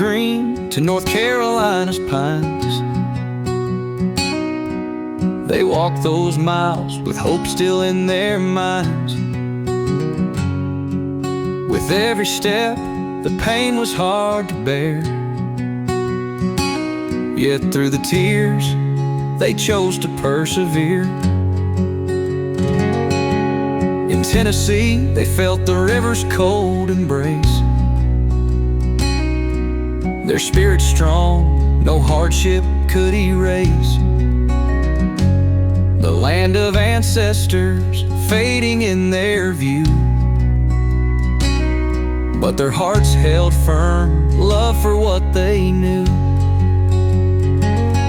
green to North Carolina's pines. They walked those miles with hope still in their minds. With every step, the pain was hard to bear. Yet through the tears, they chose to persevere. In Tennessee, they felt the river's cold embrace. Their spirit strong, no hardship could erase. The land of ancestors fading in their view, but their hearts held firm, love for what they knew.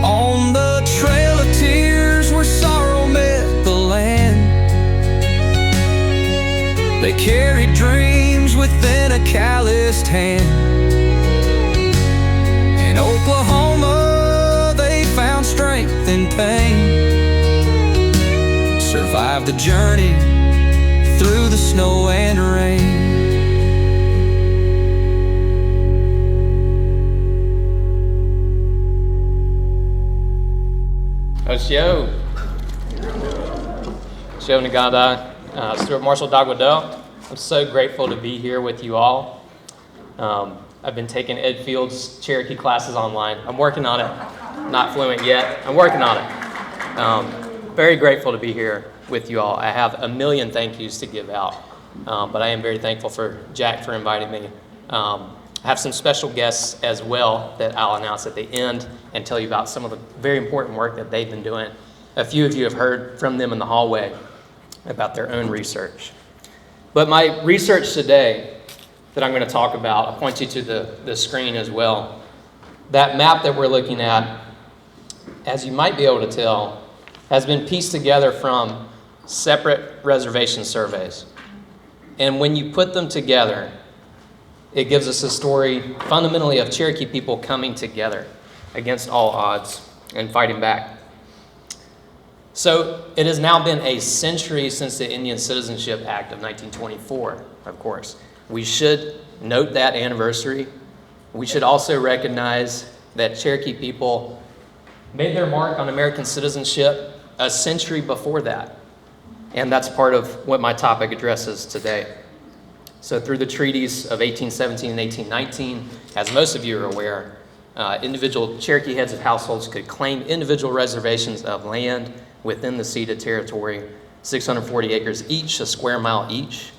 On the trail of tears where sorrow met the land, they carried dreams within a calloused hand. In Oklahoma, they found strength in pain, survived the journey through the snow and rain. Show Nagada, Stuart Marshall Dagwadell. I'm so grateful to be here with you all. I've been taking Ed Field's Cherokee classes online. I'm working on it. Not fluent yet. I'm working on it. Very grateful to be here with you all. I have a million thank yous to give out, but I am very thankful for Jack for inviting me. I have some special guests as well that I'll announce at the end and tell you about some of the very important work that they've been doing. A few of you have heard from them in the hallway about their own research. But my research today that I'm going to talk about, I'll point you to the screen as well. That map that we're looking at, as you might be able to tell, has been pieced together from separate reservation surveys. And when you put them together, it gives us a story fundamentally of Cherokee people coming together against all odds and fighting back. So it has now been a century since the Indian Citizenship Act of 1924, of course. We should note that anniversary. We should also recognize that Cherokee people made their mark on American citizenship a century before that. And that's part of what my topic addresses today. So through the treaties of 1817 and 1819, as most of you are aware, individual Cherokee heads of households could claim individual reservations of land within the ceded territory, 640 acres each, a square mile each,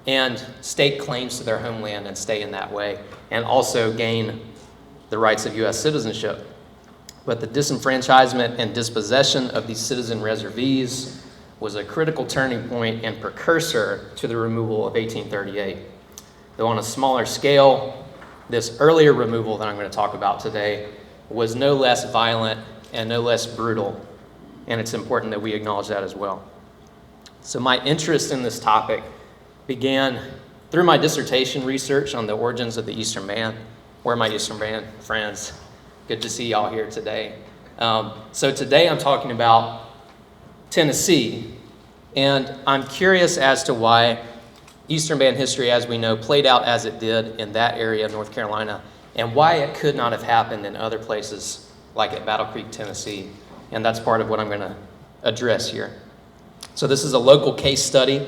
and stake claims to their homeland and stay in that way, and also gain the rights of U.S. citizenship. But the disenfranchisement and dispossession of these citizen reservees was a critical turning point and precursor to the removal of 1838. Though on a smaller scale, this earlier removal that I'm going to talk about today was no less violent and no less brutal, and it's important that we acknowledge that as well. So my interest in this topic began through my dissertation research on the origins of the Eastern Band. Where are my Eastern Band friends? Good to see y'all here today. So today I'm talking about Tennessee, and I'm curious as to why Eastern Band history, as we know, played out as it did in that area of North Carolina, and why it could not have happened in other places like at Battle Creek, Tennessee. And that's part of what I'm going to address here. So this is a local case study.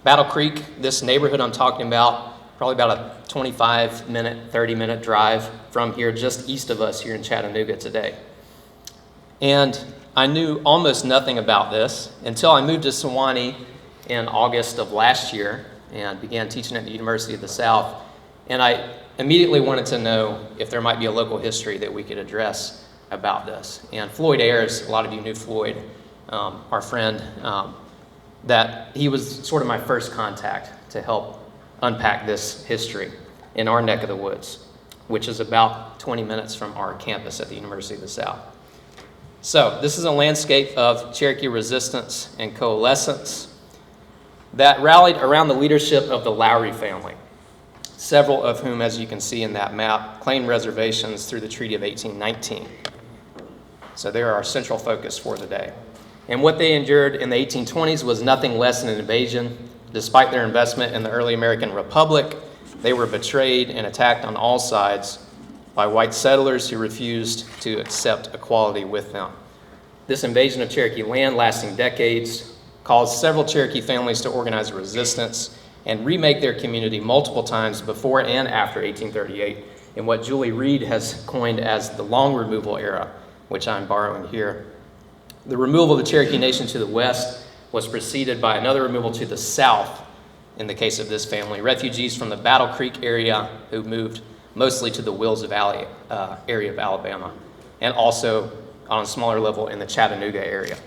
Battle Creek, this neighborhood I'm talking about, probably about a 25-minute, 30-minute drive from here, just east of us here in Chattanooga today. And I knew almost nothing about this until I moved to Sewanee in August of last year and began teaching at the University of the South. And I immediately wanted to know if there might be a local history that we could address about this. And Floyd Ayers, a lot of you knew Floyd, our friend, that he was sort of my first contact to help unpack this history in our neck of the woods, which is about 20 minutes from our campus at the University of the South. So this is a landscape of Cherokee resistance and coalescence that rallied around the leadership of the Lowry family, several of whom, as you can see in that map, claimed reservations through the Treaty of 1819. So they're our central focus for today. And what they endured in the 1820s was nothing less than an invasion. Despite their investment in the early American Republic, they were betrayed and attacked on all sides by white settlers who refused to accept equality with them. This invasion of Cherokee land, lasting decades, caused several Cherokee families to organize a resistance and remake their community multiple times before and after 1838 in what Julie Reed has coined as the long removal era, which I'm borrowing here. The removal of the Cherokee Nation to the west was preceded by another removal to the south. In the case of this family, refugees from the Battle Creek area who moved mostly to the Wills Valley area of Alabama, and also on a smaller level in the Chattanooga area.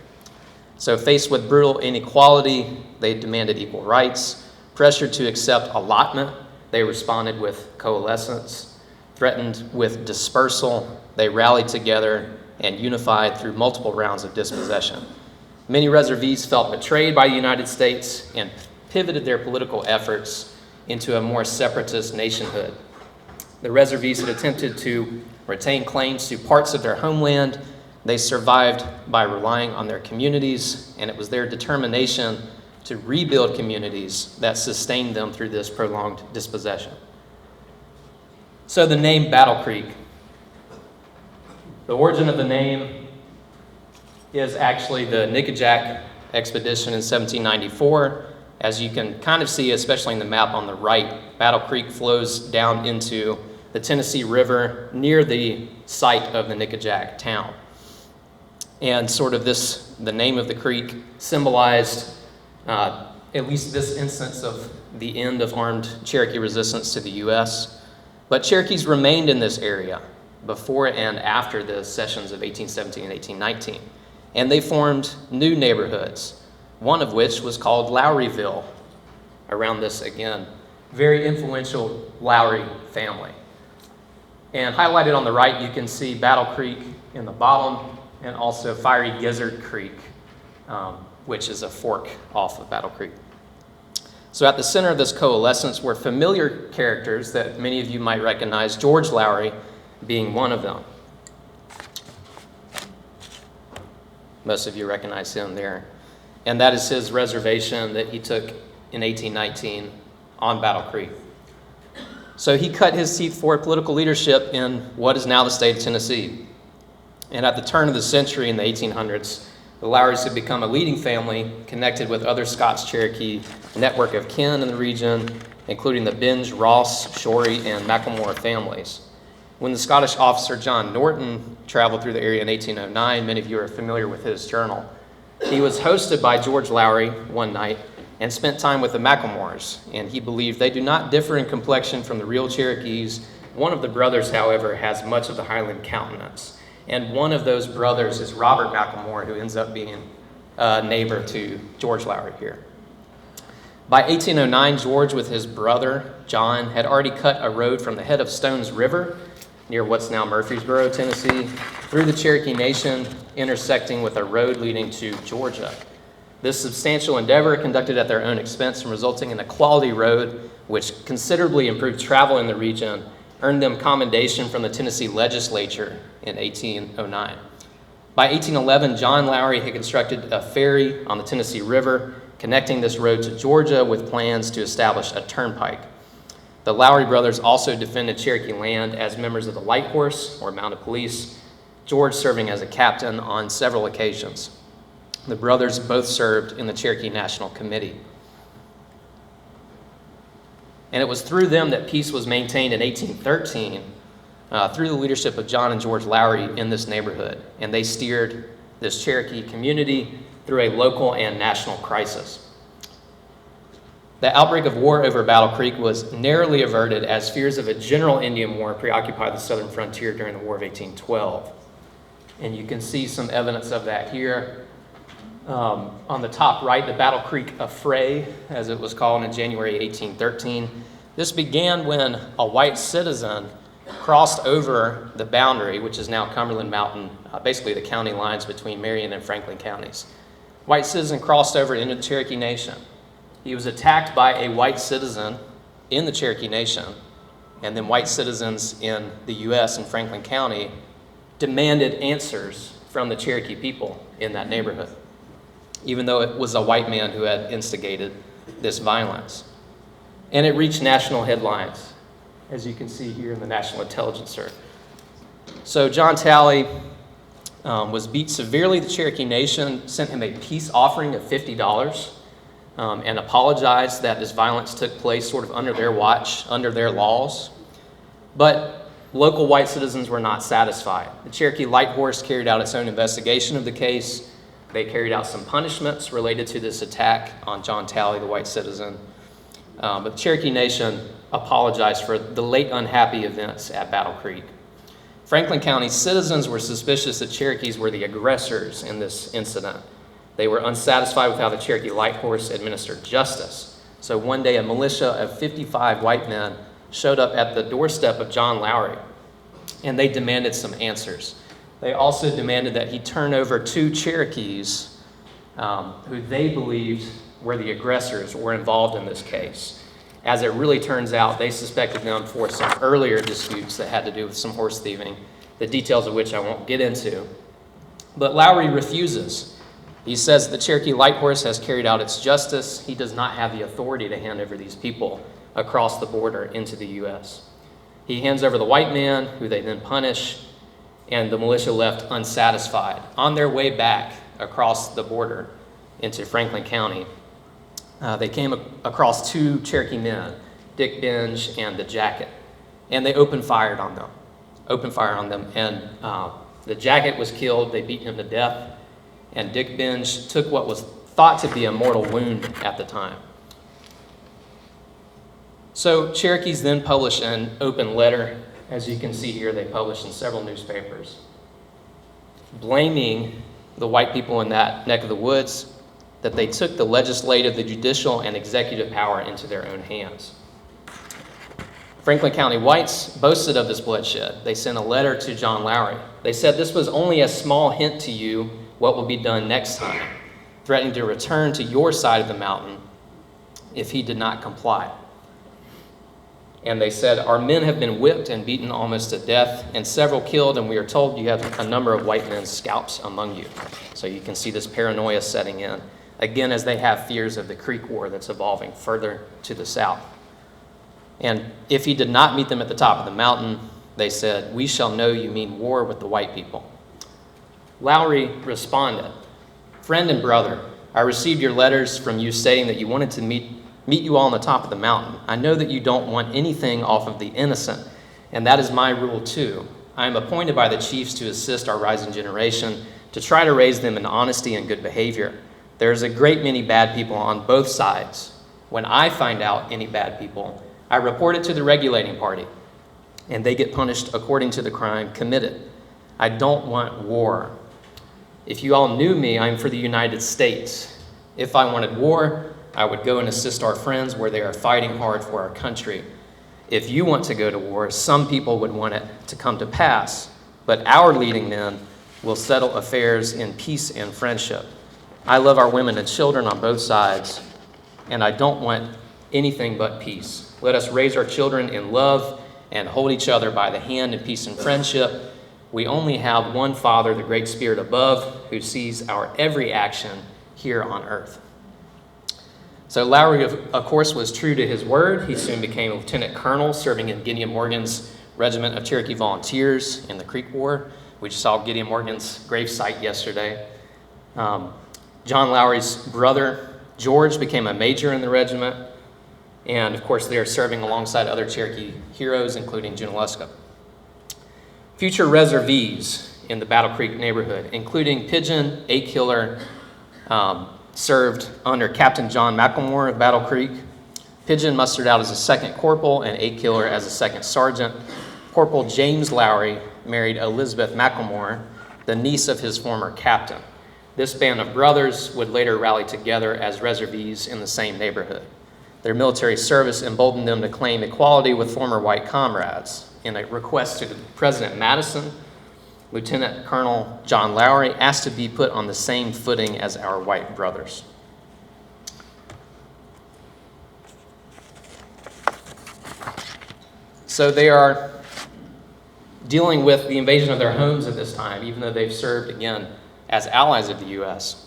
So faced with brutal inequality, they demanded equal rights. Pressured to accept allotment, they responded with coalescence. Threatened with dispersal, they rallied together and unified through multiple rounds of dispossession. Many reservees felt betrayed by the United States and pivoted their political efforts into a more separatist nationhood. The reservees had attempted to retain claims to parts of their homeland. They survived by relying on their communities, and it was their determination to rebuild communities that sustained them through this prolonged dispossession. So the name Battle Creek. The origin of the name is actually the Nickajack expedition in 1794. As you can kind of see, especially in the map on the right, Battle Creek flows down into the Tennessee River near the site of the Nickajack town. And sort of the name of the creek symbolized at least this instance of the end of armed Cherokee resistance to the U.S. But Cherokees remained in this area before and after the sessions of 1817 and 1819. And they formed new neighborhoods, one of which was called Lowryville, around this, again, very influential Lowry family. And highlighted on the right, you can see Battle Creek in the bottom, and also Fiery Gizzard Creek, which is a fork off of Battle Creek. So at the center of this coalescence were familiar characters that many of you might recognize, George Lowry being one of them. Most of you recognize him there. And that is his reservation that he took in 1819 on Battle Creek. So he cut his teeth for political leadership in what is now the state of Tennessee. And at the turn of the century in the 1800s, the Lowrys had become a leading family connected with other Scots-Cherokee network of kin in the region, including the Binge, Ross, Shorey, and Macklemore families. When the Scottish officer John Norton traveled through the area in 1809, many of you are familiar with his journal, he was hosted by George Lowry one night and spent time with the Macklemores, and he believed they do not differ in complexion from the real Cherokees. One of the brothers, however, has much of the Highland countenance. And one of those brothers is Robert Macklemore, who ends up being a neighbor to George Lowry here. By 1809, George, with his brother, John, had already cut a road from the head of Stones River, near what's now Murfreesboro, Tennessee, through the Cherokee Nation, intersecting with a road leading to Georgia. This substantial endeavor, conducted at their own expense and resulting in a quality road, which considerably improved travel in the region, earned them commendation from the Tennessee legislature in 1809. By 1811, John Lowry had constructed a ferry on the Tennessee River, connecting this road to Georgia with plans to establish a turnpike. The Lowry brothers also defended Cherokee land as members of the Light Horse, or Mounted Police, George serving as a captain on several occasions. The brothers both served in the Cherokee National Committee. And it was through them that peace was maintained in 1813 through the leadership of John and George Lowry in this neighborhood. And they steered this Cherokee community through a local and national crisis. The outbreak of war over Battle Creek was narrowly averted as fears of a general Indian war preoccupied the southern frontier during the War of 1812. And you can see some evidence of that here. On the top right, the Battle Creek Affray, as it was called in January 1813. This began when a white citizen crossed over the boundary, which is now Cumberland Mountain, basically the county lines between Marion and Franklin counties. White citizen crossed over into the Cherokee Nation. He was attacked by a white citizen in the Cherokee Nation, and then white citizens in the U.S. and Franklin County demanded answers from the Cherokee people in that neighborhood, even though it was a white man who had instigated this violence. And it reached national headlines, as you can see here in the National Intelligencer. So John Talley was beat severely. The Cherokee Nation sent him a peace offering of $50 and apologized that this violence took place sort of under their watch, under their laws. But local white citizens were not satisfied. The Cherokee Light Horse carried out its own investigation of the case. They carried out some punishments related to this attack on John Talley, the white citizen. But the Cherokee Nation apologized for the late unhappy events at Battle Creek. Franklin County citizens were suspicious that Cherokees were the aggressors in this incident. They were unsatisfied with how the Cherokee Light Horse administered justice. So one day, a militia of 55 white men showed up at the doorstep of John Lowry, and they demanded some answers. They also demanded that he turn over 2 Cherokees who they believed were the aggressors, were involved in this case. As it really turns out, they suspected them for some earlier disputes that had to do with some horse thieving, the details of which I won't get into. But Lowry refuses. He says the Cherokee Light Horse has carried out its justice. He does not have the authority to hand over these people across the border into the U.S. He hands over the white man, who they then punish, and the militia left unsatisfied. On their way back across the border into Franklin County, they came across 2 Cherokee men, Dick Binge and the Jacket, and they opened fire on them. And the Jacket was killed. They beat him to death. And Dick Binge took what was thought to be a mortal wound at the time. So Cherokees then published an open letter. As you can see here, they published in several newspapers, blaming the white people in that neck of the woods that they took the legislative, the judicial, and executive power into their own hands. Franklin County whites boasted of this bloodshed. They sent a letter to John Lowry. They said, "This was only a small hint to you what will be done next time," threatening to return to your side of the mountain if he did not comply. And they said, "Our men have been whipped and beaten almost to death, and several killed, and we are told you have a number of white men's scalps among you." So you can see this paranoia setting in, again, as they have fears of the Creek War that's evolving further to the south. And if he did not meet them at the top of the mountain, they said, "We shall know you mean war with the white people." Lowry responded, "Friend and brother, I received your letters from you stating that you wanted to meet you all on the top of the mountain. I know that you don't want anything off of the innocent, and that is my rule too. I am appointed by the chiefs to assist our rising generation, to try to raise them in honesty and good behavior. There is a great many bad people on both sides. When I find out any bad people, I report it to the regulating party, and they get punished according to the crime committed. I don't want war. If you all knew me, I'm for the United States. If I wanted war, I would go and assist our friends where they are fighting hard for our country. If you want to go to war, some people would want it to come to pass, but our leading men will settle affairs in peace and friendship. I love our women and children on both sides, and I don't want anything but peace. Let us raise our children in love and hold each other by the hand in peace and friendship. We only have one Father, the Great Spirit above, who sees our every action here on earth." So Lowry, of course, was true to his word. He soon became a lieutenant colonel, serving in Gideon Morgan's regiment of Cherokee Volunteers in the Creek War. We just saw Gideon Morgan's gravesite yesterday. John Lowry's brother, George, became a major in the regiment. And, of course, they are serving alongside other Cherokee heroes, including Junaluska. Future reservees in the Battle Creek neighborhood, including Pigeon, 8-killer, served under Captain John McLemore of Battle Creek. Pigeon mustered out as a second corporal and 8-killer as a second sergeant. Corporal James Lowry married Elizabeth McLemore, the niece of his former captain. This band of brothers would later rally together as reservees in the same neighborhood. Their military service emboldened them to claim equality with former white comrades. In a request to President Madison, Lieutenant Colonel John Lowry asked to be put on the same footing as our white brothers. So they are dealing with the invasion of their homes at this time, even though they've served, again, as allies of the U.S.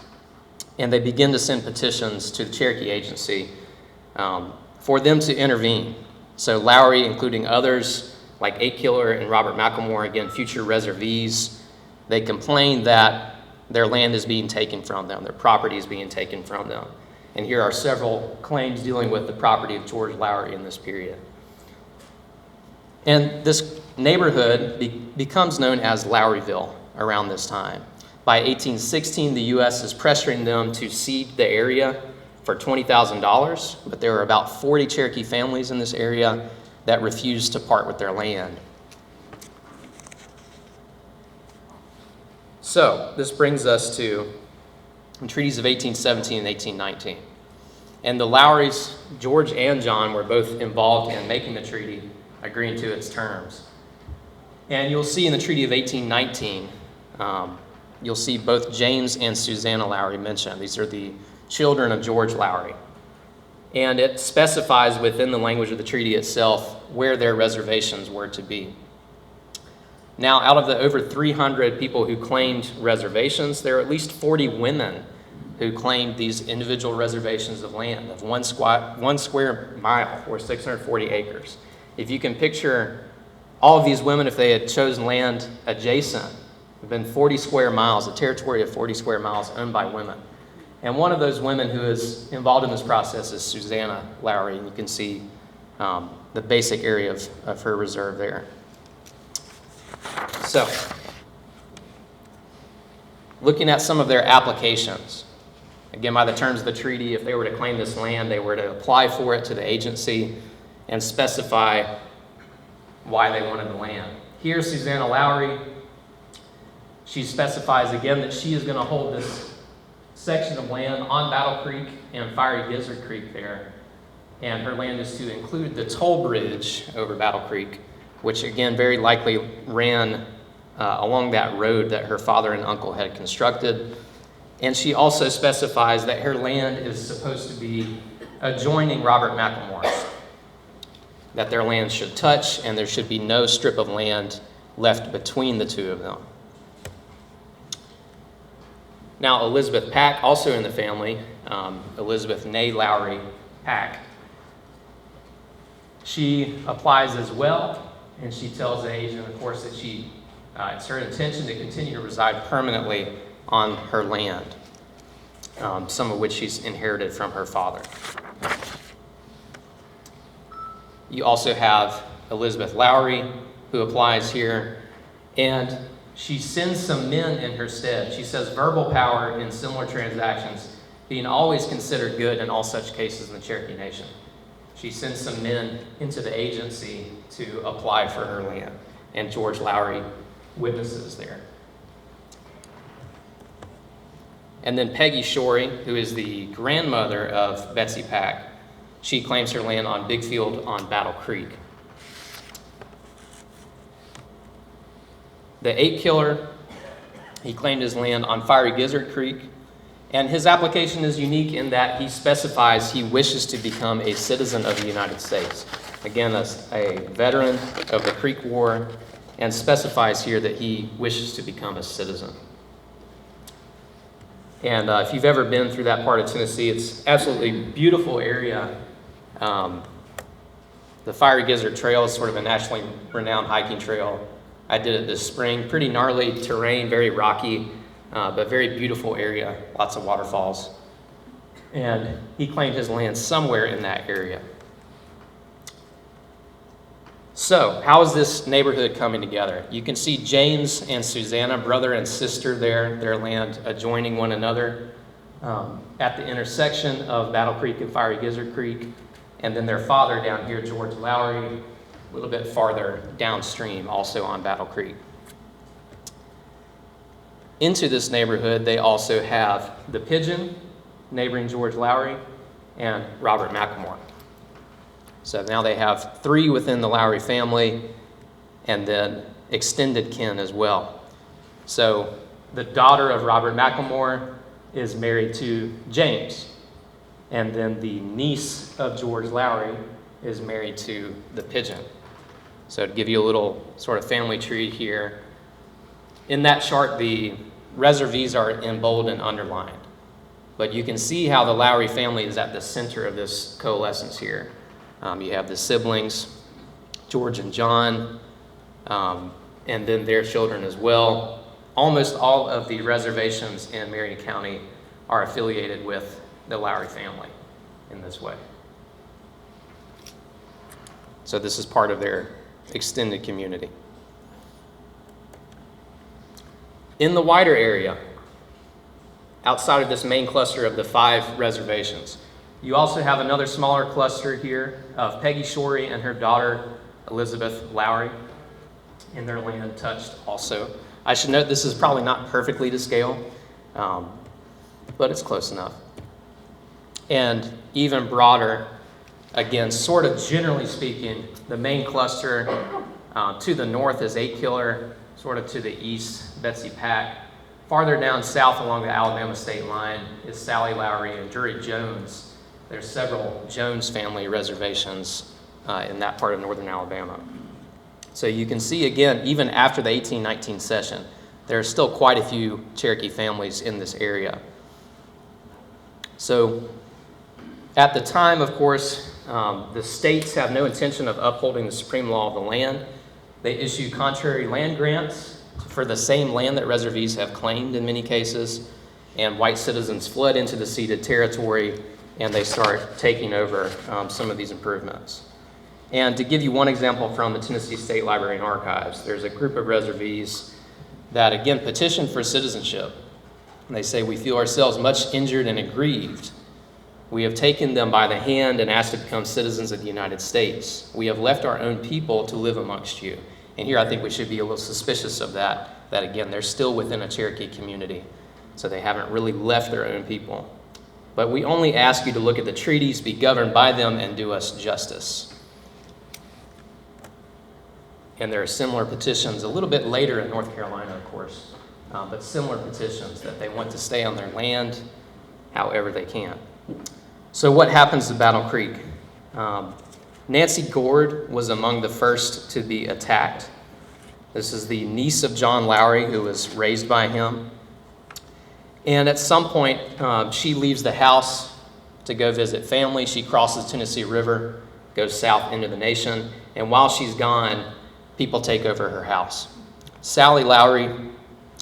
And they begin to send petitions to the Cherokee Agency for them to intervene. So Lowry, including others, like 8 Killer and Robert McLemore, again, future reservees, they complain that their land is being taken from them, their property is being taken from them. And here are several claims dealing with the property of George Lowry in this period. And this neighborhood becomes known as Lowryville around this time. By 1816, the U.S. is pressuring them to cede the area for $20,000, but there were about 40 Cherokee families in this area that refused to part with their land. So this brings us to the treaties of 1817 and 1819. And the Lowrys, George and John, were both involved in making the treaty, agreeing to its terms. And you'll see in the Treaty of 1819, you'll see both James and Susanna Lowry mentioned. These are the children of George Lowry. And it specifies within the language of the treaty itself where their reservations were to be. Now, out of the over 300 people who claimed reservations, there are at least 40 women who claimed these individual reservations of land of one square mile or 640 acres. If you can picture all of these women, if they had chosen land adjacent, it would have been 40 square miles, a territory of 40 square miles owned by women. And one of those women who is involved in this process is Susanna Lowry, and you can see the basic area of her reserve there. So, looking at some of their applications. Again, by the terms of the treaty, if they were to claim this land, they were to apply for it to the agency and specify why they wanted the land. Here, Susanna Lowry, she specifies again that she is going to hold this section of land on Battle Creek and Fiery Gizzard Creek there. And her land is to include the toll bridge over Battle Creek, which again very likely ran along that road that her father and uncle had constructed. And she also specifies that her land is supposed to be adjoining Robert McLemore's, that their land should touch and there should be no strip of land left between the two of them. Now, Elizabeth Pack, also in the family, Elizabeth Nay Lowry Pack, she applies as well, and she tells the agent, of course, that it's her intention to continue to reside permanently on her land, some of which she's inherited from her father. You also have Elizabeth Lowry, who applies here, and she sends some men in her stead. She says, verbal power in similar transactions being always considered good in all such cases in the Cherokee Nation. She sends some men into the agency to apply for her land, and George Lowry witnesses there. And then Peggy Shorey, who is the grandmother of Betsy Pack, she claims her land on Big Field on Battle Creek. The 8 Killer, he claimed his land on Fiery Gizzard Creek, and his application is unique in that he specifies he wishes to become a citizen of the United States. Again, as a veteran of the Creek War, and specifies here that he wishes to become a citizen. And if you've ever been through that part of Tennessee, it's absolutely beautiful area. The Fiery Gizzard Trail is sort of a nationally renowned hiking trail. I did it this spring. Pretty gnarly terrain, very rocky, but very beautiful area, lots of waterfalls. And he claimed his land somewhere in that area. So, how is this neighborhood coming together? You can see James and Susanna, brother and sister there, their land adjoining one another at the intersection of Battle Creek and Fiery Gizzard Creek. And then their father down here, George Lowry, a little bit farther downstream, also on Battle Creek. Into this neighborhood, they also have the Pigeon, neighboring George Lowry, and Robert McLemore. So now they have 3 within the Lowry family, and then extended kin as well. So the daughter of Robert McLemore is married to James, and then the niece of George Lowry is married to the Pigeon. So to give you a little sort of family tree here, in that chart the reservees are in bold and underlined, but you can see how the Lowry family is at the center of this coalescence here. You have the siblings, George and John, and then their children as well. Almost all of the reservations in Marion County are affiliated with the Lowry family in this way. So this is part of their extended community. In the wider area, outside of this main cluster of the 5 reservations, you also have another smaller cluster here of Peggy Shorey and her daughter, Elizabeth Lowry, and their land touched also. I should note this is probably not perfectly to scale, but it's close enough. And even broader, again, sort of generally speaking, the main cluster to the north is 8 Killer, sort of to the east, Betsy Pack. Farther down south along the Alabama state line is Sally Lowry and Drury Jones. There's several Jones family reservations in that part of northern Alabama. So you can see again, even after the 1819 session, there are still quite a few Cherokee families in this area. So at the time, of course, the states have no intention of upholding the supreme law of the land. They issue contrary land grants for the same land that reservees have claimed in many cases, and white citizens flood into the ceded territory and they start taking over some of these improvements. And to give you one example from the Tennessee State Library and Archives, there's a group of reservees that again petitioned for citizenship. And they say, "We feel ourselves much injured and aggrieved. We have taken them by the hand and asked to become citizens of the United States. We have left our own people to live amongst you." And here I think we should be a little suspicious of that again, they're still within a Cherokee community. So they haven't really left their own people. "But we only ask you to look at the treaties, be governed by them, and do us justice." And there are similar petitions a little bit later in North Carolina, of course, but similar petitions that they want to stay on their land however they can. So what happens to Battle Creek? Nancy Gord was among the first to be attacked. This is the niece of John Lowry, who was raised by him. And at some point, she leaves the house to go visit family. She crosses Tennessee River, goes south into the nation, and while she's gone, people take over her house. Sally Lowry,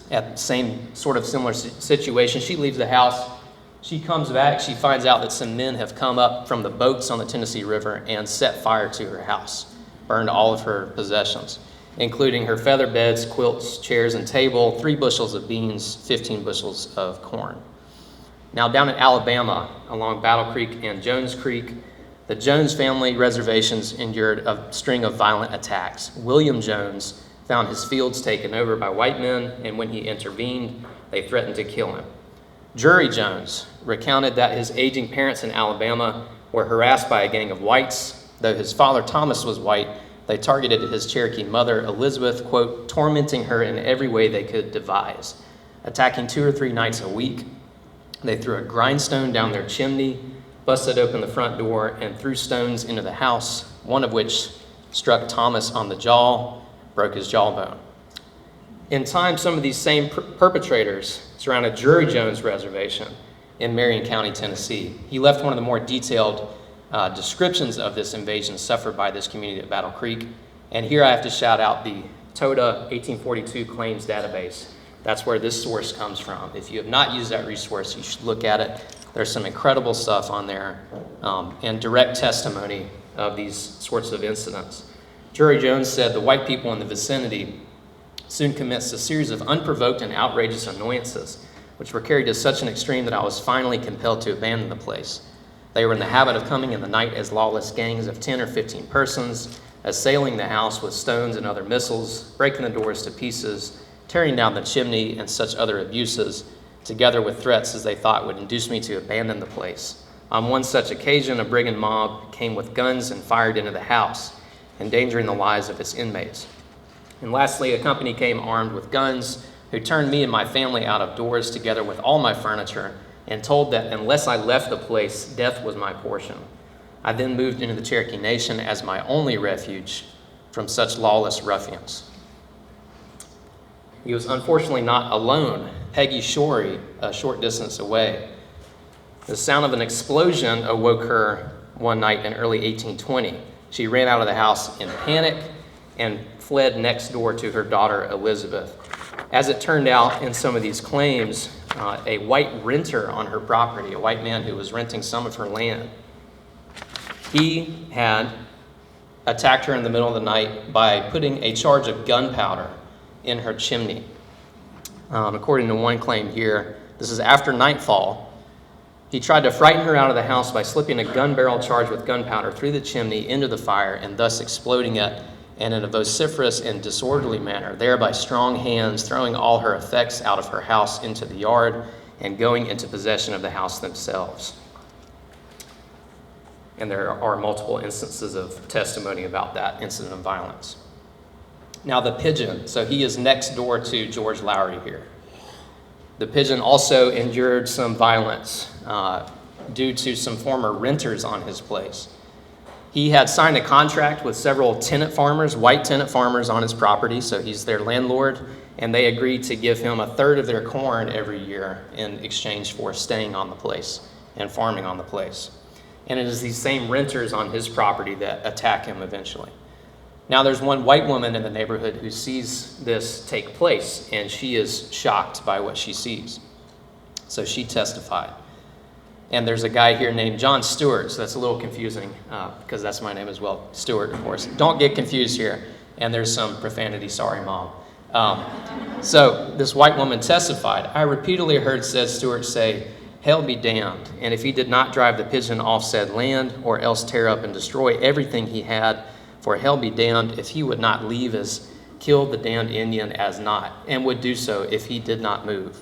at the same sort of similar situation, she leaves the house. She comes back, she finds out that some men have come up from the boats on the Tennessee River and set fire to her house, burned all of her possessions, including her feather beds, quilts, chairs, and table, 3 bushels of beans, 15 bushels of corn. Now down in Alabama, along Battle Creek and Jones Creek, the Jones family reservations endured a string of violent attacks. William Jones found his fields taken over by white men, and when he intervened, they threatened to kill him. Drury Jones recounted that his aging parents in Alabama were harassed by a gang of whites. Though his father Thomas was white, they targeted his Cherokee mother Elizabeth, quote, tormenting her in every way they could devise, attacking 2 or 3 nights a week. They threw a grindstone down their chimney, busted open the front door, and threw stones into the house, one of which struck Thomas on the jaw, broke his jawbone. In time, some of these same perpetrators surrounded Drury Jones Reservation in Marion County, Tennessee. He left one of the more detailed descriptions of this invasion suffered by this community at Battle Creek. And here I have to shout out the TOTA 1842 claims database. That's where this source comes from. If you have not used that resource, you should look at it. There's some incredible stuff on there and direct testimony of these sorts of incidents. Drury Jones said the white people in the vicinity soon commenced a series of unprovoked and outrageous annoyances, which were carried to such an extreme that I was finally compelled to abandon the place. They were in the habit of coming in the night as lawless gangs of 10 or 15 persons, assailing the house with stones and other missiles, breaking the doors to pieces, tearing down the chimney, and such other abuses, together with threats as they thought would induce me to abandon the place. On one such occasion, a brigand mob came with guns and fired into the house, endangering the lives of its inmates. And lastly, a company came armed with guns who turned me and my family out of doors together with all my furniture and told that unless I left the place, death was my portion. I then moved into the Cherokee Nation as my only refuge from such lawless ruffians. He was unfortunately not alone. Peggy Shorey, a short distance away. The sound of an explosion awoke her one night in early 1820. She ran out of the house in panic, and fled next door to her daughter Elizabeth. As it turned out in some of these claims, a white renter on her property, a white man who was renting some of her land, he had attacked her in the middle of the night by putting a charge of gunpowder in her chimney. According to one claim here, this is after nightfall. He tried to frighten her out of the house by slipping a gun barrel charged with gunpowder through the chimney into the fire and thus exploding it, and in a vociferous and disorderly manner, thereby strong hands throwing all her effects out of her house into the yard and going into possession of the house themselves. And there are multiple instances of testimony about that incident of violence. Now the pigeon, so he is next door to George Lowry here. The pigeon also endured some violence due to some former renters on his place. He had signed a contract with several tenant farmers, white tenant farmers on his property, so he's their landlord, and they agreed to give him a third of their corn every year in exchange for staying on the place and farming on the place. And it is these same renters on his property that attack him eventually. Now there's one white woman in the neighborhood who sees this take place, and she is shocked by what she sees. So she testified. And there's a guy here named John Stuart, so that's a little confusing because that's my name as well, Stuart, of course. Don't get confused here. And there's some profanity, sorry, Mom. So this white woman testified, "I repeatedly heard said Stuart say, 'Hell be damned,' and if he did not drive the pigeon off said land or else tear up and destroy everything he had, for hell be damned if he would not leave as killed the damned Indian as not, and would do so if he did not move."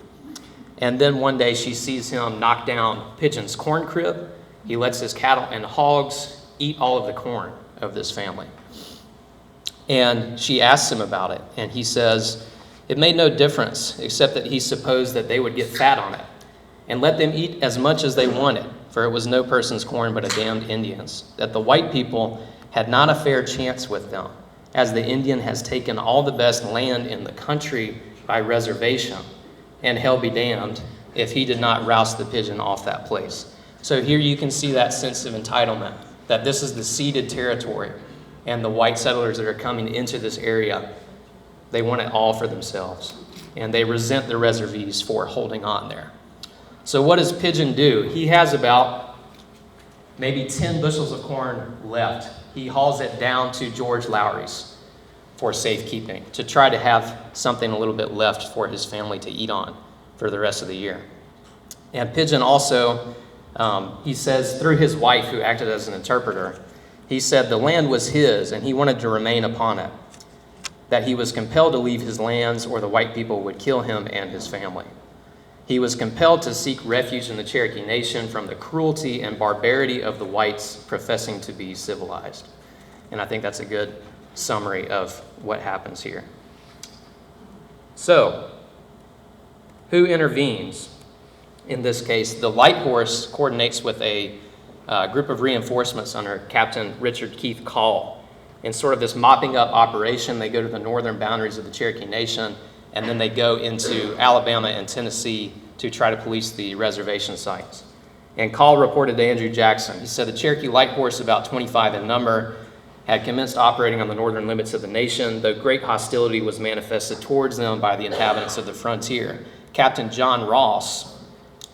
And then one day she sees him knock down Pigeon's corn crib. He lets his cattle and hogs eat all of the corn of this family. And she asks him about it, and he says, "It made no difference except that he supposed that they would get fat on it, and let them eat as much as they wanted, for it was no person's corn but a damned Indian's, that the white people had not a fair chance with them, as the Indian has taken all the best land in the country by reservation, and hell be damned if he did not roust the pigeon off that place." So here you can see that sense of entitlement, that this is the ceded territory, and the white settlers that are coming into this area, they want it all for themselves, and they resent the reservees for holding on there. So what does Pigeon do? He has about maybe 10 bushels of corn left. He hauls it down to George Lowry's for safekeeping, to try to have something a little bit left for his family to eat on for the rest of the year. And Pigeon also, he says through his wife, who acted as an interpreter, he said the land was his and he wanted to remain upon it, that he was compelled to leave his lands or the white people would kill him and his family. He was compelled to seek refuge in the Cherokee Nation from the cruelty and barbarity of the whites professing to be civilized. And I think that's a good summary of what happens here. So, who intervenes? In this case, the light horse coordinates with a group of reinforcements under Captain Richard Keith Call. In sort of this mopping up operation, they go to the northern boundaries of the Cherokee Nation, and then they go into Alabama and Tennessee to try to police the reservation sites. And Call reported to Andrew Jackson. He said the Cherokee light horse, about 25 in number, had commenced operating on the northern limits of the nation, though great hostility was manifested towards them by the inhabitants of the frontier. Captain John Ross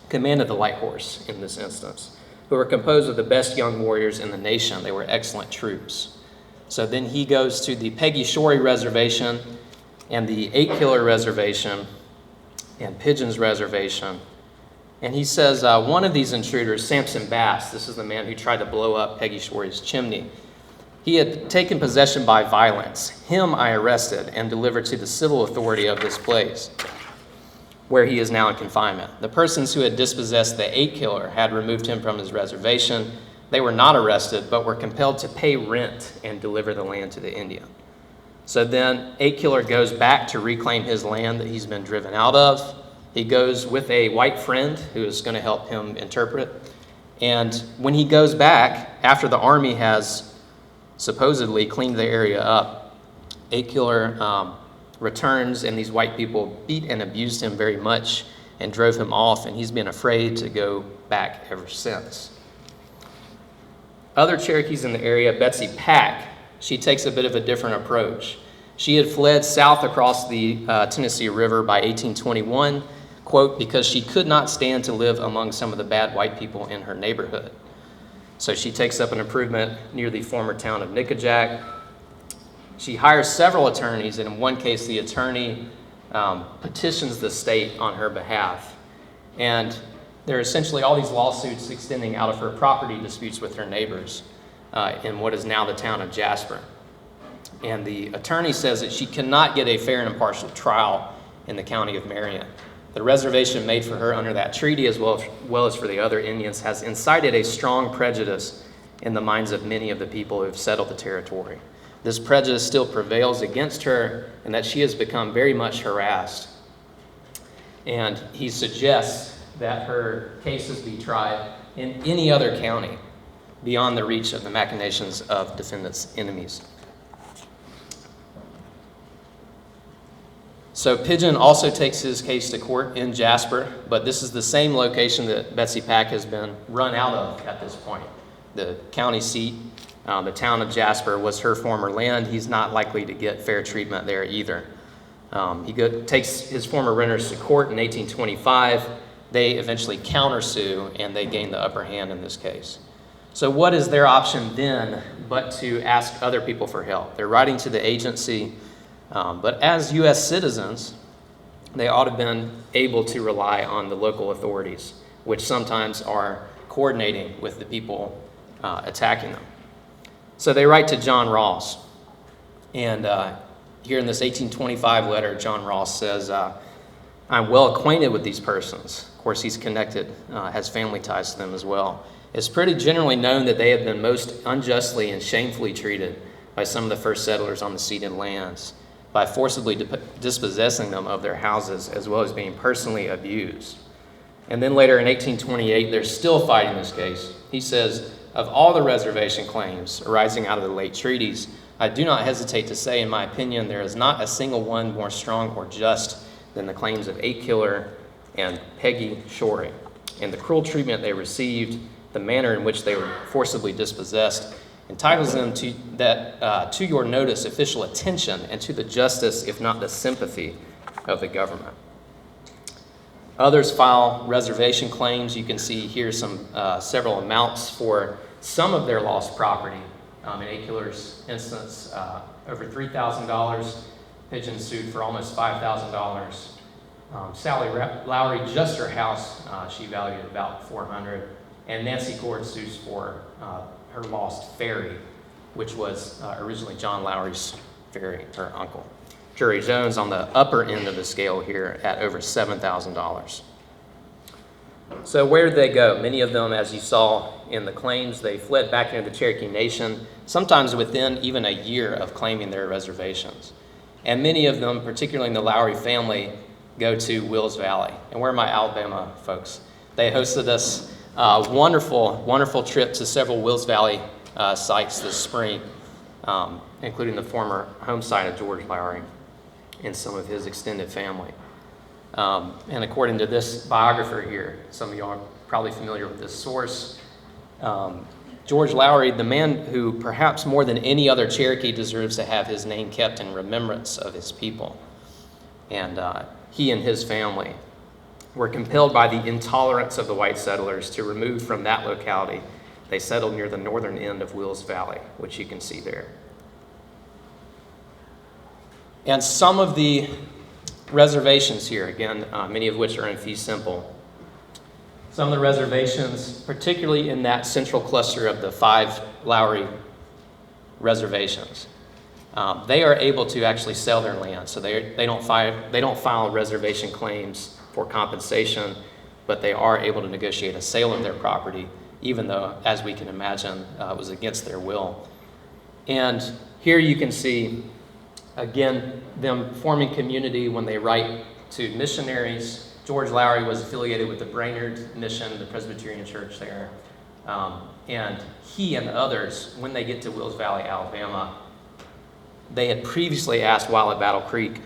commanded the light horse in this instance, who were composed of the best young warriors in the nation. They were excellent troops. So then he goes to the Peggy Shorey Reservation and the Eight Killer Reservation and Pigeon's Reservation. And he says one of these intruders, Samson Bass, this is the man who tried to blow up Peggy Shorey's chimney, he had taken possession by violence. Him I arrested and delivered to the civil authority of this place, where he is now in confinement. The persons who had dispossessed the Eight Killer had removed him from his reservation. They were not arrested, but were compelled to pay rent and deliver the land to the Indian. So then Eight Killer goes back to reclaim his land that he's been driven out of. He goes with a white friend who is going to help him interpret. And when he goes back, after the army has supposedly cleaned the area up, Eight Killer returns, and these white people beat and abused him very much and drove him off, and he's been afraid to go back ever since. Other Cherokees in the area, Betsy Pack, she takes a bit of a different approach. She had fled south across the Tennessee River by 1821, quote, because she could not stand to live among some of the bad white people in her neighborhood. So she takes up an improvement near the former town of Nickajack. She hires several attorneys, and in one case, the attorney petitions the state on her behalf. And there are essentially all these lawsuits extending out of her property disputes with her neighbors in what is now the town of Jasper. And the attorney says that she cannot get a fair and impartial trial in the county of Marion. The reservation made for her under that treaty, as well as for the other Indians, has incited a strong prejudice in the minds of many of the people who have settled the territory. This prejudice still prevails against her, and that she has become very much harassed. And he suggests that her cases be tried in any other county beyond the reach of the machinations of defendants' enemies. So Pigeon also takes his case to court in Jasper, but this is the same location that Betsy Pack has been run out of at this point. The county seat, the town of Jasper, was her former land. He's not likely to get fair treatment there either. He takes his former renters to court in 1825. They eventually countersue, and they gain the upper hand in this case. So what is their option then but to ask other people for help? They're writing to the agency, but as U.S. citizens, they ought to have been able to rely on the local authorities, which sometimes are coordinating with the people attacking them. So they write to John Ross, and here in this 1825 letter, John Ross says, I'm well acquainted with these persons. Of course, he's connected, has family ties to them as well. It's pretty generally known that they have been most unjustly and shamefully treated by some of the first settlers on the ceded lands, by forcibly dispossessing them of their houses, as well as being personally abused. And then later in 1828, they're still fighting this case. He says, of all the reservation claims arising out of the late treaties, I do not hesitate to say, in my opinion, there is not a single one more strong or just than the claims of Eight Killer and Peggy Shorey. And the cruel treatment they received, the manner in which they were forcibly dispossessed, entitles them to your notice, official attention, and to the justice, if not the sympathy, of the government. Others file reservation claims. You can see here several amounts for some of their lost property. In Eight Killer's instance, over $3,000. Pigeon sued for almost $5,000. Sally Lowry, just her house, she valued about $400. And Nancy Gord sues for her lost ferry, which was originally John Lowry's ferry, her uncle. Drury Jones on the upper end of the scale here at over $7,000. So where did they go? Many of them, as you saw in the claims, they fled back into the Cherokee Nation, sometimes within even a year of claiming their reservations. And many of them, particularly in the Lowry family, go to Wills Valley. And where are my Alabama folks? They hosted us a wonderful, wonderful trip to several Wills Valley sites this spring, including the former home site of George Lowry and some of his extended family. And according to this biographer here, some of you are probably familiar with this source, George Lowry, the man who perhaps more than any other Cherokee deserves to have his name kept in remembrance of his people. And he and his family were compelled by the intolerance of the white settlers to remove from that locality. They settled near the northern end of Wills Valley, which you can see there. And some of the reservations here, again, many of which are in fee simple. Some of the reservations, particularly in that central cluster of the 5 Lowry reservations, they are able to actually sell their land. So they don't file reservation claims for compensation, but they are able to negotiate a sale of their property, even though, as we can imagine, it was against their will. And here you can see, again, them forming community when they write to missionaries. George Lowry was affiliated with the Brainerd Mission, the Presbyterian church there. And he and others, when they get to Wills Valley, Alabama, they had previously asked while at Battle Creek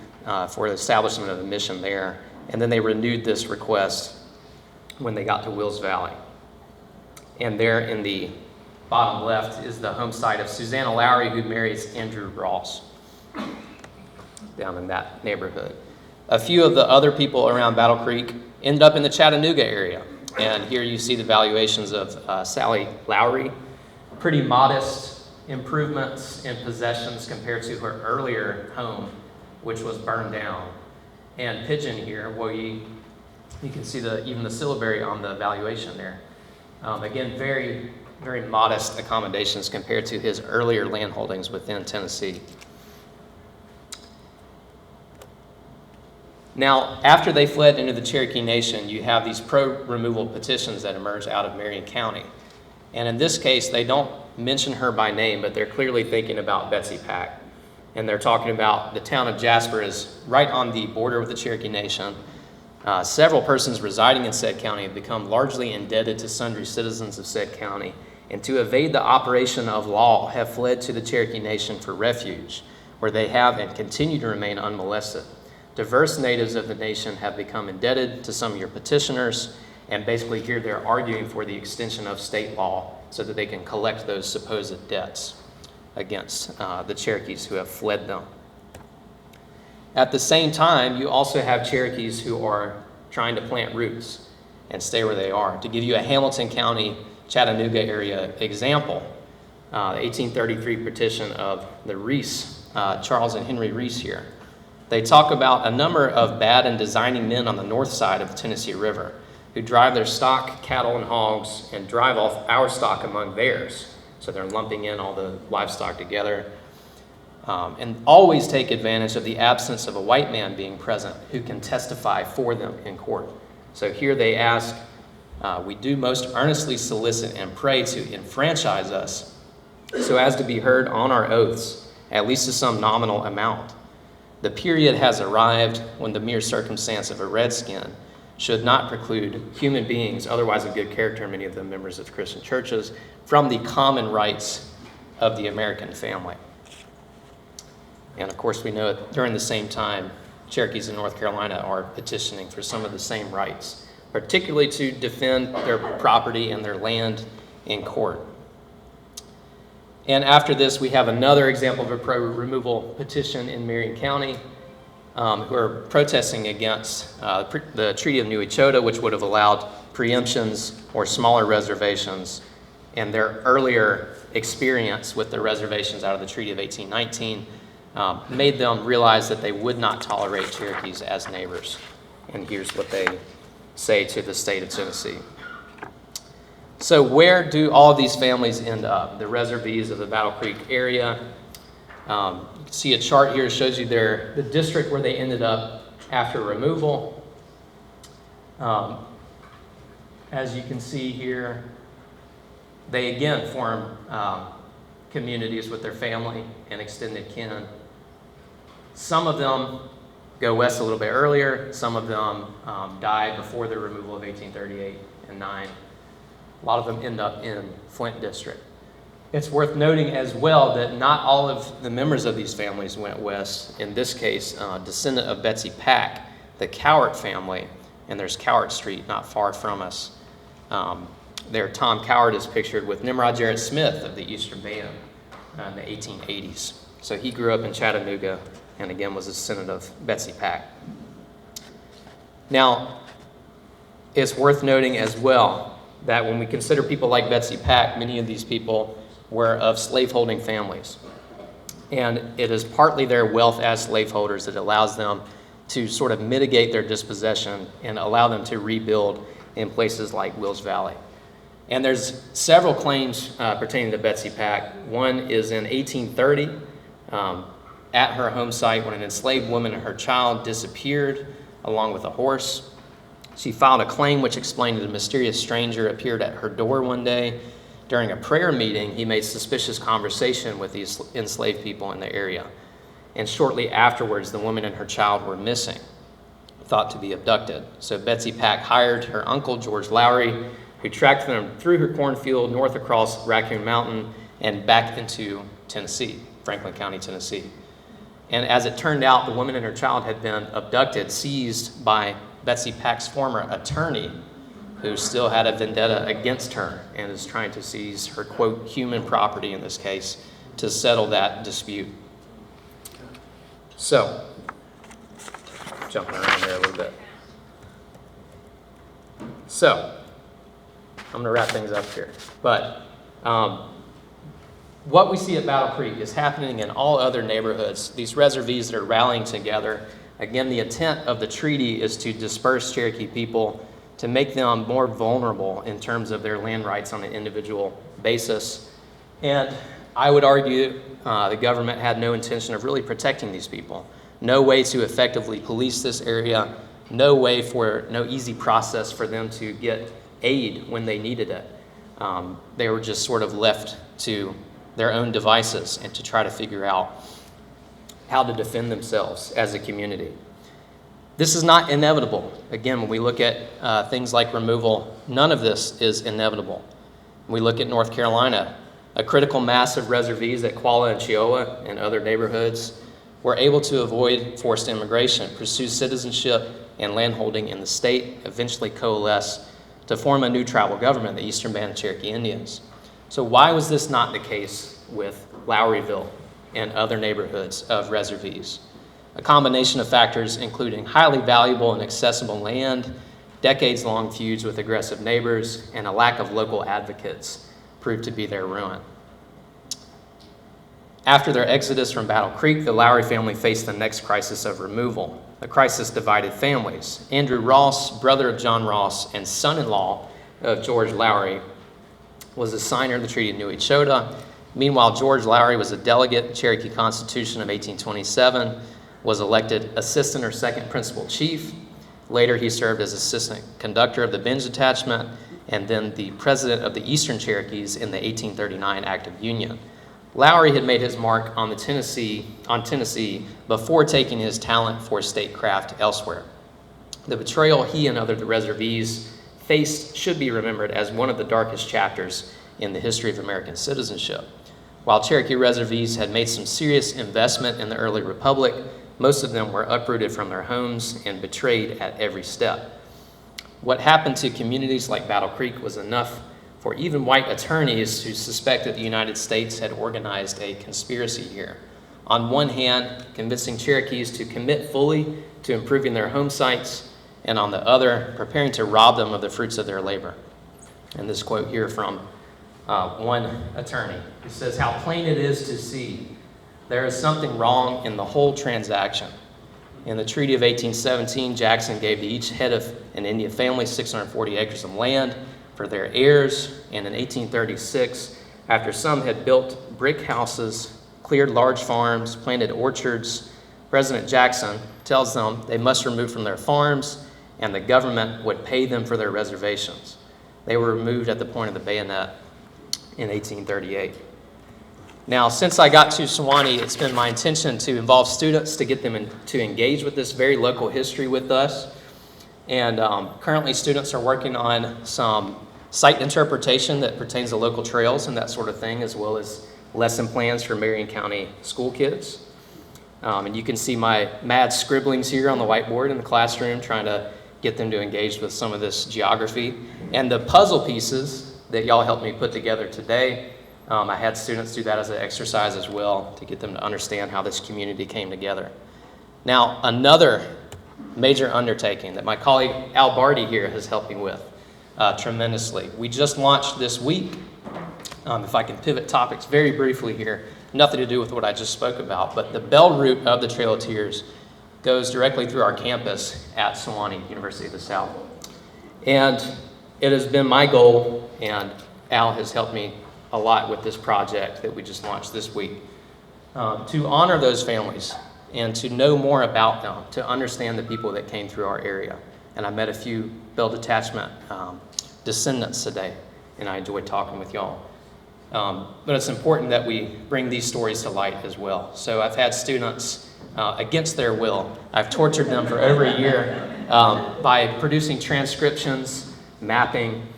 for the establishment of a mission there. And then they renewed this request when they got to Wills Valley. And there in the bottom left is the home site of Susanna Lowry, who marries Andrew Ross down in that neighborhood. A few of the other people around Battle Creek ended up in the Chattanooga area. And here you see the valuations of Sally Lowry. Pretty modest improvements in possessions compared to her earlier home, which was burned down. And Pigeon here, well, you can see even the syllabary on the valuation there. Again, very, very modest accommodations compared to his earlier land holdings within Tennessee. Now, after they fled into the Cherokee Nation, you have these pro-removal petitions that emerge out of Marion County. And in this case, they don't mention her by name, but they're clearly thinking about Betsy Pack. And they're talking about the town of Jasper is right on the border with the Cherokee Nation. Several persons residing in said county have become largely indebted to sundry citizens of said county, and to evade the operation of law have fled to the Cherokee Nation for refuge, where they have and continue to remain unmolested. Diverse natives of the nation have become indebted to some of your petitioners, and basically here they're arguing for the extension of state law so that they can collect those supposed debts against the Cherokees who have fled them. At the same time, you also have Cherokees who are trying to plant roots and stay where they are. To give you a Hamilton County, Chattanooga area example, the 1833 petition of the Reese, Charles and Henry Reese here. They talk about a number of bad and designing men on the north side of the Tennessee River who drive their stock, cattle, and hogs and drive off our stock among theirs. So they're lumping in all the livestock together. And always take advantage of the absence of a white man being present who can testify for them in court. So here they ask, we do most earnestly solicit and pray to enfranchise us so as to be heard on our oaths, at least to some nominal amount. The period has arrived when the mere circumstance of a redskin should not preclude human beings, otherwise of good character, many of them members of Christian churches, from the common rights of the American family. And of course, we know during the same time, Cherokees in North Carolina are petitioning for some of the same rights, particularly to defend their property and their land in court. And after this, we have another example of a pro-removal petition in Marion County, who are protesting against the Treaty of New Echota, which would have allowed preemptions or smaller reservations, and their earlier experience with the reservations out of the Treaty of 1819 made them realize that they would not tolerate Cherokees as neighbors. And here's what they say to the state of Tennessee. So where do all of these families end up? The reservees of the Battle Creek area. You can see a chart here that shows you the district where they ended up after removal. As you can see here, they again form communities with their family and extended kin. Some of them go west a little bit earlier. Some of them died before the removal of 1838 and 9. A lot of them end up in Flint District. It's worth noting as well that not all of the members of these families went west. In this case, descendant of Betsy Pack, the Cowart family, and there's Cowart Street not far from us. There, Tom Cowart is pictured with Nimrod Jarrett Smith of the Eastern Band in the 1880s. So he grew up in Chattanooga and again was a descendant of Betsy Pack. Now, it's worth noting as well that when we consider people like Betsy Pack, many of these people were of slaveholding families. And it is partly their wealth as slaveholders that allows them to sort of mitigate their dispossession and allow them to rebuild in places like Wills Valley. And there's several claims pertaining to Betsy Pack. One is in 1830, at her home site when an enslaved woman and her child disappeared along with a horse. She filed a claim which explained that a mysterious stranger appeared at her door one day. During a prayer meeting, he made suspicious conversation with these enslaved people in the area. And shortly afterwards, the woman and her child were missing, thought to be abducted. So Betsy Pack hired her uncle, George Lowry, who tracked them through her cornfield, north across Raccoon Mountain, and back into Tennessee, Franklin County, Tennessee. And as it turned out, the woman and her child had been abducted, seized by Betsy Pack's former attorney, who still had a vendetta against her and is trying to seize her, quote, human property in this case to settle that dispute. So, jumping around there a little bit. So, I'm going to wrap things up here. But what we see at Battle Creek is happening in all other neighborhoods. These reservees that are rallying together. Again, the intent of the treaty is to disperse Cherokee people, to make them more vulnerable in terms of their land rights on an individual basis. And I would argue the government had no intention of really protecting these people. No way to effectively police this area, no easy process for them to get aid when they needed it. They were just sort of left to their own devices and to try to figure out how to defend themselves as a community. This is not inevitable. Again, when we look at things like removal, none of this is inevitable. When we look at North Carolina, a critical mass of reservees at Qualla and Cheoah and other neighborhoods were able to avoid forced immigration, pursue citizenship and landholding in the state, eventually coalesce to form a new tribal government, the Eastern Band of Cherokee Indians. So why was this not the case with Lowryville and other neighborhoods of reservees? A combination of factors including highly valuable and accessible land, decades-long feuds with aggressive neighbors, and a lack of local advocates proved to be their ruin. After their exodus from Battle Creek, the Lowry family faced the next crisis of removal. The crisis divided families. Andrew Ross, brother of John Ross and son-in-law of George Lowry, was a signer of the Treaty of New Echota. Meanwhile, George Lowry was a delegate at the Cherokee Constitution of 1827, was elected assistant or second principal chief. Later, he served as assistant conductor of the Bench Detachment and then the president of the Eastern Cherokees in the 1839 Act of Union. Lowry had made his mark on Tennessee before taking his talent for statecraft elsewhere. The betrayal he and other reservees faced should be remembered as one of the darkest chapters in the history of American citizenship. While Cherokee reservees had made some serious investment in the early republic, most of them were uprooted from their homes and betrayed at every step. What happened to communities like Battle Creek was enough for even white attorneys to suspect that the United States had organized a conspiracy here. On one hand, convincing Cherokees to commit fully to improving their home sites, and on the other, preparing to rob them of the fruits of their labor. And this quote here from one attorney, who says, "How plain it is to see there is something wrong in the whole transaction. In the Treaty of 1817, Jackson gave to each head of an Indian family 640 acres of land for their heirs, and in 1836, after some had built brick houses, cleared large farms, planted orchards, President Jackson tells them they must remove from their farms and the government would pay them for their reservations. They were removed at the point of the bayonet in 1838. Now, since I got to Sewanee, it's been my intention to involve students to get them to engage with this very local history with us. And currently students are working on some site interpretation that pertains to local trails and that sort of thing, as well as lesson plans for Marion County school kids. And you can see my mad scribblings here on the whiteboard in the classroom, trying to get them to engage with some of this geography. And the puzzle pieces that y'all helped me put together today, I had students do that as an exercise as well to get them to understand how this community came together. Now, another major undertaking that my colleague Al Barty here has helped me with tremendously. We just launched this week. If I can pivot topics very briefly here, nothing to do with what I just spoke about, but the bell route of the Trail of Tears goes directly through our campus at Sewanee, University of the South. And it has been my goal, and Al has helped me a lot with this project that we just launched this week, to honor those families and to know more about them, to understand the people that came through our area. And I met a few Bell Detachment descendants today, and I enjoyed talking with y'all. But it's important that we bring these stories to light as well. So I've had students, against their will, I've tortured them for over a year by producing transcriptions, mapping,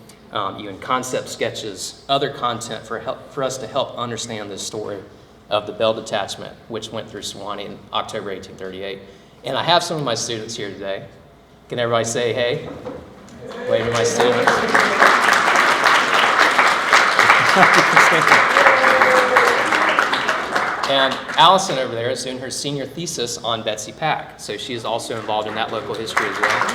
even concept sketches, other content for us to help understand this story of the Bell Detachment, which went through Sewanee in October 1838. And I have some of my students here today. Can everybody say hey? Wave to my students. And Allison over there is doing her senior thesis on Betsy Pack, so she is also involved in that local history as well.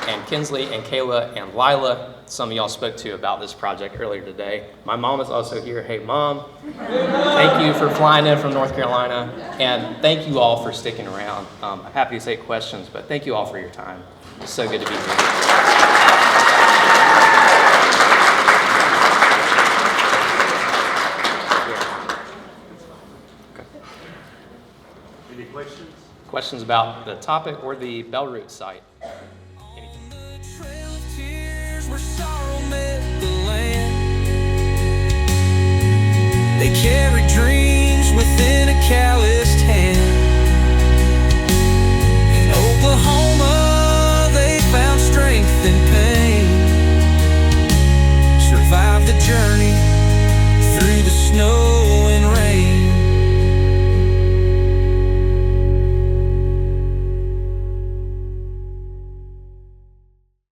And Kinsley and Kayla and Lila, some of y'all spoke to about this project earlier today. My mom is also here. Hey, Mom. Thank you for flying in from North Carolina, and thank you all for sticking around. I'm happy to take questions, but thank you all for your time. It's so good to be here. Any questions? Questions about the topic or the Bellroot site? Trail of tears where sorrow met the land. They carry dreams within a calloused hand. In Oklahoma, they found strength in pain.